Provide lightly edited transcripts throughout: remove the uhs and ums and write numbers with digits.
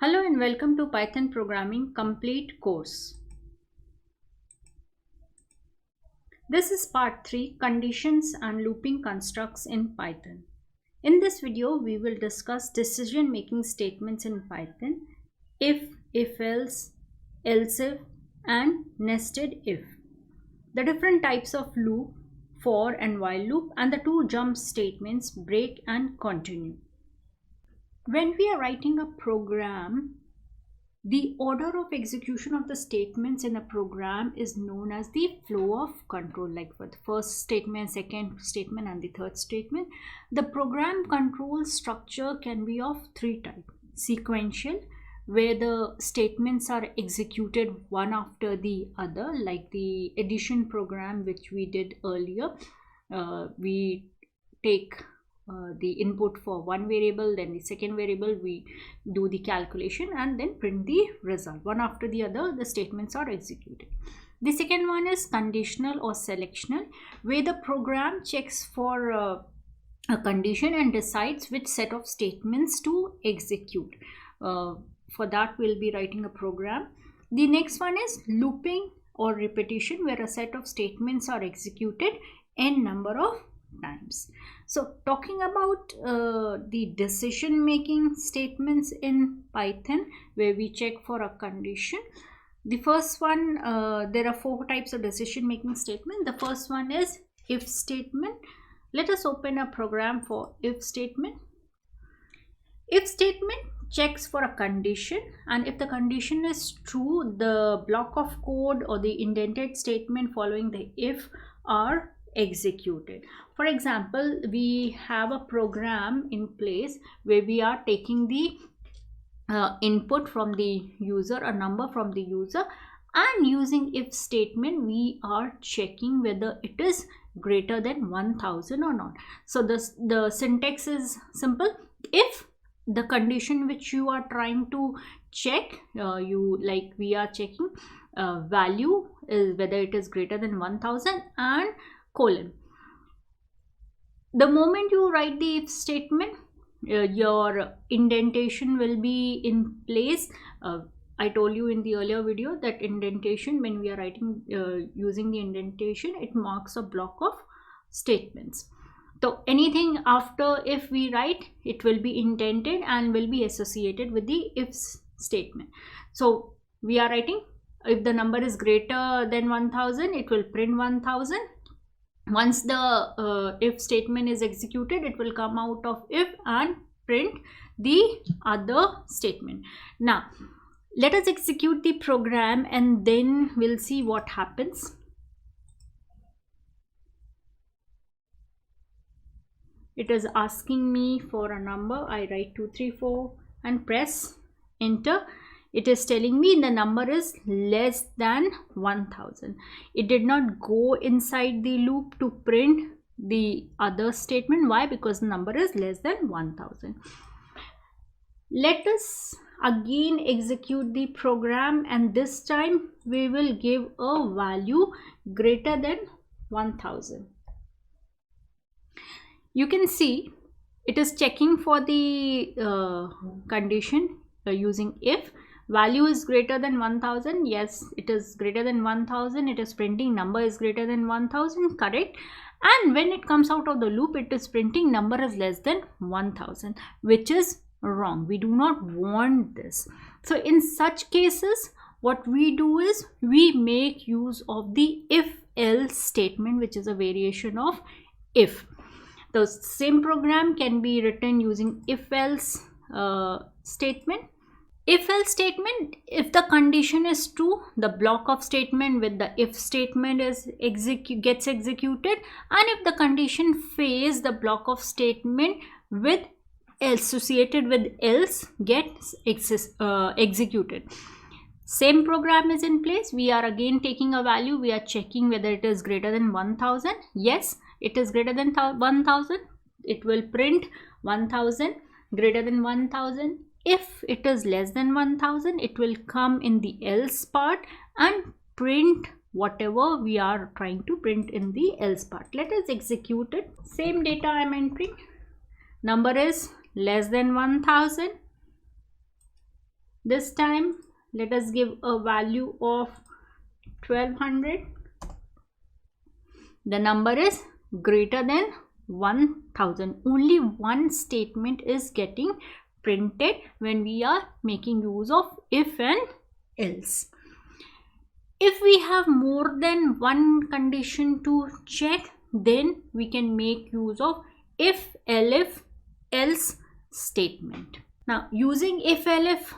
Hello and welcome to Python Programming Complete course. This is part 3, Conditions and Looping Constructs in Python. In this video, we will discuss decision-making statements in Python, if-else, else-if, and nested if. The different types of loop, for and while loop, and the two jump statements, break and continue. When we are writing a program, the order of execution of the statements in a program is known as the flow of control, like for the first statement, second statement, and the third statement. The program control structure can be of three types. Sequential, where the statements are executed one after the other, like the addition program which we did earlier. We take the input for one variable, then the second variable, we do the calculation and then print the result. One after the other, the statements are executed. The second one is conditional or selectional, where the program checks for a condition and decides which set of statements to execute. For that, we'll be writing a program. The next one is looping or repetition, where a set of statements are executed n number of times. So talking about the decision making statements in Python, where we check for a condition. The first one, there are four types of decision making statement. The first one is if statement. Let us open a program for if statement. If statement checks for a condition, and if the condition is true, the block of code or the indented statement following the if are executed. For example, we have a program in place where we are taking the input from the user, a number from the user, and using if statement we are checking whether it is greater than 1000 or not. So the syntax is simple. If the condition which you are trying to check, we are checking value is whether it is greater than 1000 and colon. The moment you write the if statement, your indentation will be in place. I told you in the earlier video that indentation, when we are writing using the indentation, it marks a block of statements. So anything after if we write, it will be indented and will be associated with the if statement. So we are writing if the number is greater than 1000, it will print 1000. Once the if statement is executed, it will come out of if and print the other statement. Now let us execute the program and then we'll see what happens. It is asking me for a number. I write 234 and press enter. It is telling me the number is less than 1000. It did not go inside the loop to print the other statement. Why? Because the number is less than 1000. Let us again execute the program, and this time we will give a value greater than 1000. You can see it is checking for the condition using if. Value is greater than 1000. Yes, it is greater than 1000. It is printing number is greater than 1000. Correct. And when it comes out of the loop, it is printing number is less than 1000, which is wrong. We do not want this. So in such cases, what we do is we make use of the if-else statement, which is a variation of if. The same program can be written using if-else statement. If-else statement, if the condition is true, the block of statement with the if statement is gets executed, and if the condition fails, the block of statement with associated with else gets executed. Same program is in place. We are again taking a value. We are checking whether it is greater than 1000. Yes, it is greater than 1000. It will print 1000, greater than 1000. If it is less than 1000, it will come in the else part and print whatever we are trying to print in the else part. Let us execute it. Same data I am entering. Number is less than 1000. This time let us give a value of 1200. The number is greater than 1000. Only one statement is getting printed when we are making use of if and else. If we have more than one condition to check, then we can make use of if-elif-else statement. Now, using if-elif,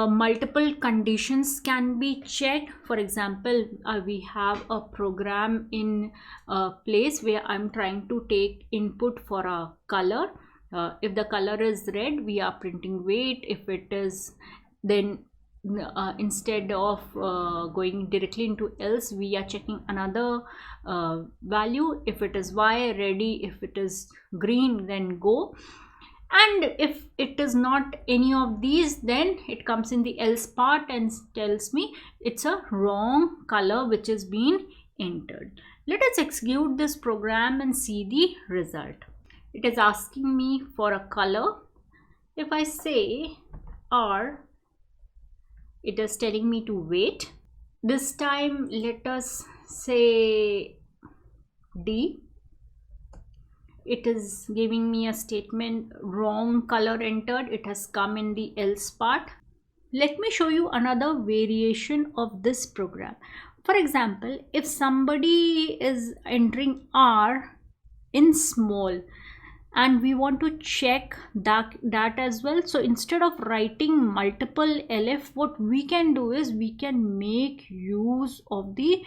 multiple conditions can be checked. For example, we have a program in a place where I'm trying to take input for a color. If the color is red, we are printing weight. If it is, then instead of going directly into else, we are checking another value. If it is Y, ready. If it is green, then go. And if it is not any of these, then it comes in the else part and tells me it's a wrong color which is being entered. Let us execute this program and see the result. It is asking me for a color. If I say R, it is telling me to wait. This time let us say D. It is giving me a statement wrong color entered. It has come in the else part. Let me show you another variation of this program. For example, if somebody is entering R in small and we want to check that as well, so instead of writing multiple elif, what we can do is we can make use of the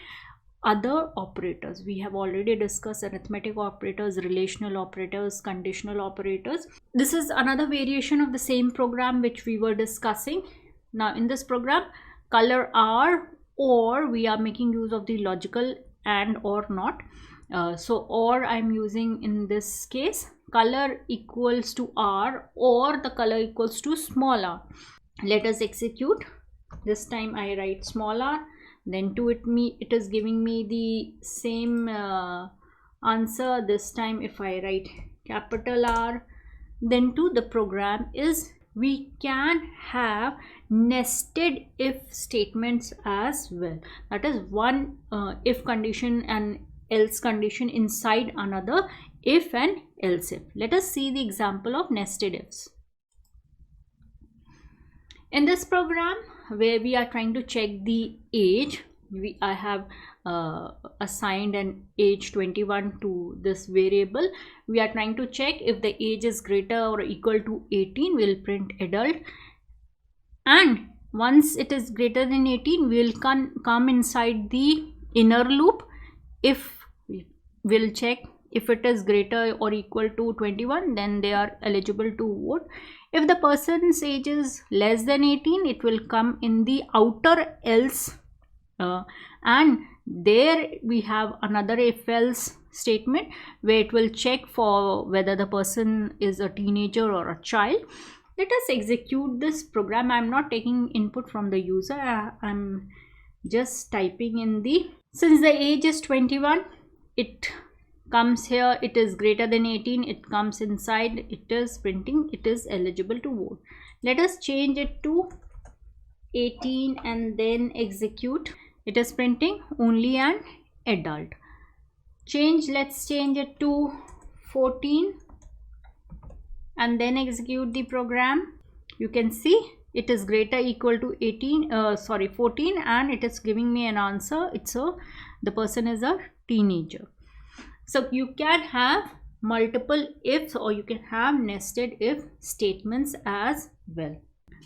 other operators. We have already discussed arithmetic operators, relational operators, conditional operators. This is another variation of the same program which we were discussing. Now in this program, color R, or we are making use of the logical and or not. So or I'm using in this case, color equals to R or the color equals to small r. Let us execute. This time I write small r. Then to it is giving me the same answer. This time if I write capital R, then to the program is we can have nested if statements as well. That is one if condition and else condition inside another if and else if. Let us see the example of nested ifs. In this program where we are trying to check the age, I have assigned an age 21 to this variable. We are trying to check if the age is greater or equal to 18, we will print adult, and once it is greater than 18, we will come inside the inner loop. If we'll check if it is greater or equal to 21, then they are eligible to vote. If the person's age is less than 18, it will come in the outer else, and there we have another if else statement where it will check for whether the person is a teenager or a child. Let us execute this program. I'm not taking input from the user. I'm just typing in since the age is 21, it comes here, it is greater than 18, it comes inside, it is printing, it is eligible to vote. Let us change it to 18 and then execute. It is printing only an adult. Let's change it to 14 and then execute the program. You can see it is greater equal to 14, and it is giving me an answer. The person is a teenager. So you can have multiple ifs or you can have nested if statements as well.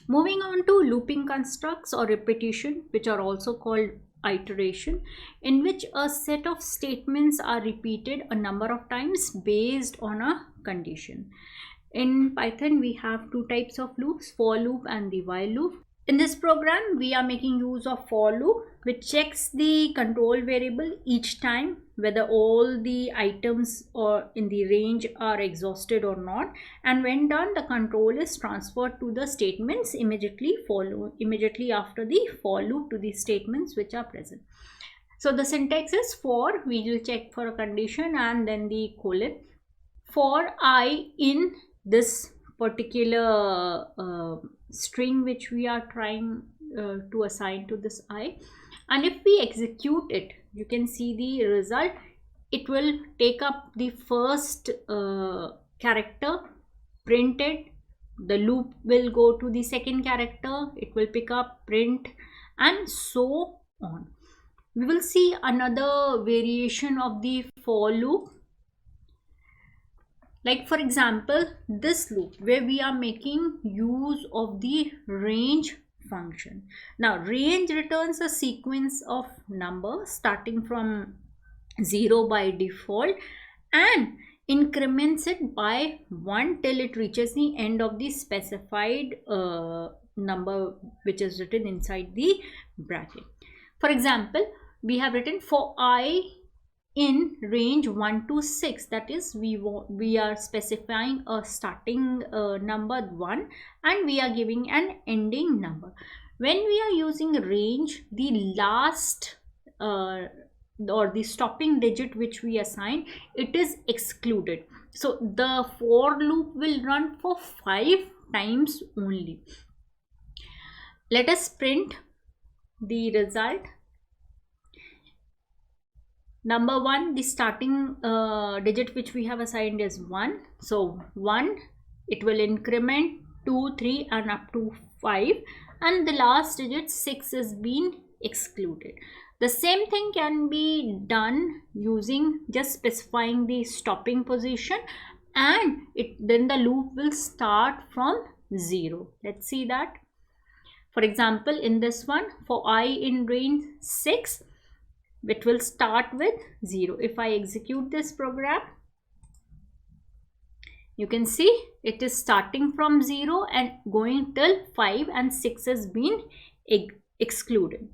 Moving on to looping constructs or repetition, which are also called iteration, in which a set of statements are repeated a number of times based on a condition. In Python, we have two types of loops, for loop and the while loop. In this program, we are making use of for loop, which checks the control variable each time whether all the items or in the range are exhausted or not, and when done, the control is transferred to the statements immediately after the for loop to the statements which are present. So the syntax is for, we will check for a condition and then the colon. For I in this particular string which we are trying to assign to this I. And if we execute it, you can see the result. It will take up the first character, print it. The loop will go to the second character, it will pick up, print, and so on. We will see another variation of the for loop. Like for example, this loop where we are making use of the range function. Now range returns a sequence of numbers starting from 0 by default and increments it by 1 till it reaches the end of the specified number which is written inside the bracket. For example, we have written for I in range 1 to 6, that is we are specifying a starting number 1 and we are giving an ending number. When we are using range, the last or the stopping digit which we assign, it is excluded. So the for loop will run for 5 times only. Let us print the result. Number 1, the starting digit which we have assigned is 1. So 1, it will increment 2, 3 and up to 5, and the last digit 6 is being excluded. The same thing can be done using just specifying the stopping position, and then the loop will start from 0. Let's see that. For example, in this one, for I in range 6, it will start with 0. If I execute this program, you can see it is starting from 0 and going till 5, and 6 has been excluded.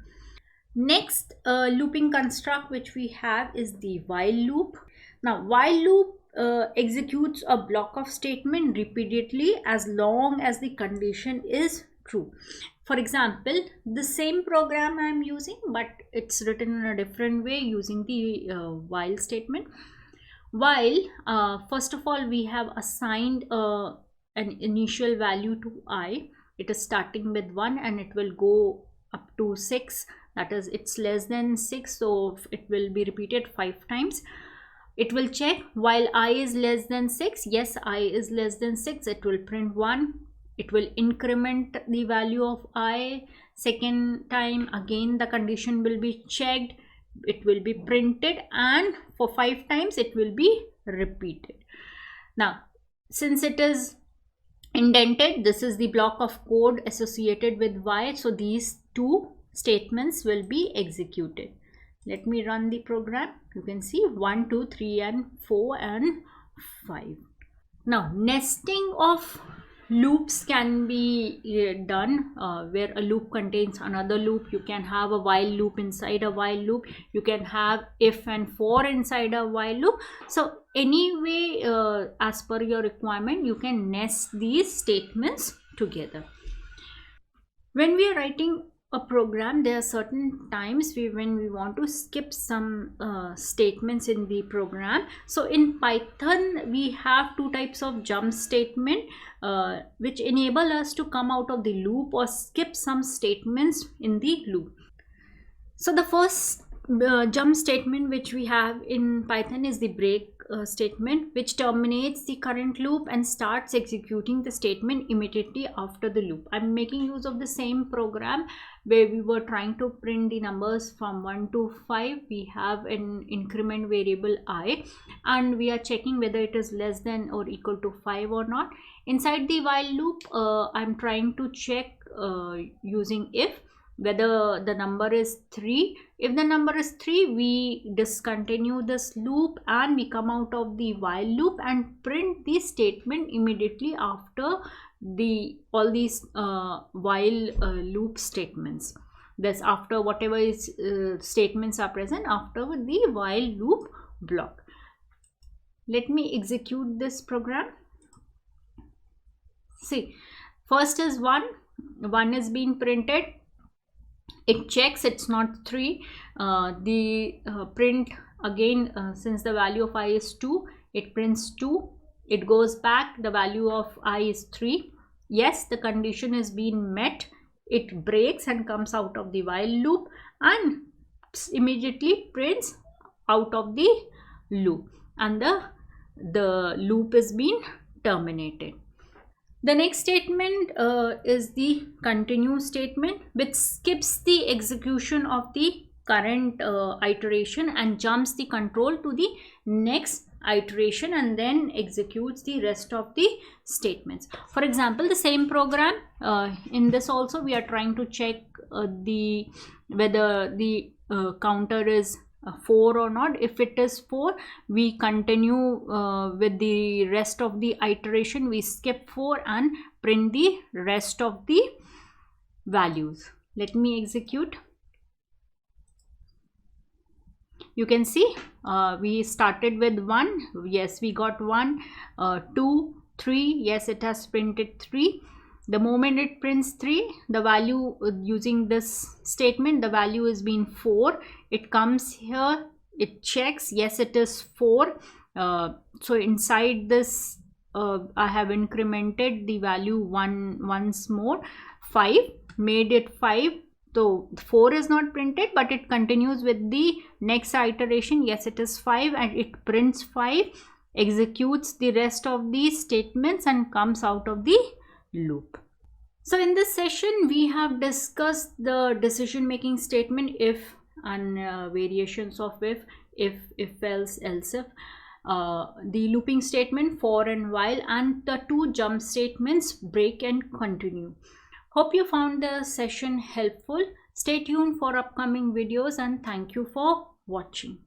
Next looping construct which we have is the while loop. Now while loop executes a block of statement repeatedly as long as the condition is true. For example, the same program I am using, but it's written in a different way using the while statement. While first of all we have assigned an initial value to I. It is starting with 1 and it will go up to 6, that is it's less than 6, so it will be repeated 5 times. It will check while I is less than 6. Yes, I is less than 6. It will print 1. It will increment the value of I. Second time again the condition will be checked. It will be printed, and for 5 times it will be repeated. Now since it is indented, this is the block of code associated with while, so these 2 statements will be executed. Let me run the program. You can see 1, 2, 3 and 4 and 5. Now nesting of loops can be done where a loop contains another loop. You can have a while loop inside a while loop. You can have if and for inside a while loop. So anyway, as per your requirement, you can nest these statements together. When we are writing a program, there are certain times when we want to skip some statements in the program. So in Python we have 2 types of jump statement which enable us to come out of the loop or skip some statements in the loop. So the first jump statement which we have in Python is the break statement, which terminates the current loop and starts executing the statement immediately after the loop. I'm making use of the same program where we were trying to print the numbers from 1 to 5. We have an increment variable I, and we are checking whether it is less than or equal to 5 or not. Inside the while loop, I'm trying to check using if whether the number is 3. If the number is 3, we discontinue this loop and we come out of the while loop and print the statement immediately after all these while loop statements. That's after whatever is statements are present after the while loop block. Let me execute this program. See, first is 1 is being printed. It checks it's not 3. Print again, since the value of I is 2, it prints 2. It goes back, the value of I is 3. yes, the condition is being met, it breaks and comes out of the while loop and immediately prints out of the loop, and the loop is being terminated. The next statement is the continue statement, which skips the execution of the current iteration and jumps the control to the next iteration and then executes the rest of the statements. For example, the same program, in this also we are trying to check whether the counter is 4 or not. If it is 4, we continue with the rest of the iteration, we skip 4 and print the rest of the values. Let me execute. You can see we started with 1, yes, we got 1, 2, 3, yes, it has printed 3. The moment it prints 3, the value using this statement, the value is being 4. It comes here, it checks, yes, it is 4. So inside this I have incremented the value once more, 5, made it 5. So 4 is not printed, but it continues with the next iteration. Yes, it is 5 and it prints 5, executes the rest of these statements and comes out of the loop. So in this session we have discussed the decision making statement if and variations of if else, else if, the looping statement for and while, and the 2 jump statements break and continue. Hope you found the session helpful. Stay tuned for upcoming videos and thank you for watching.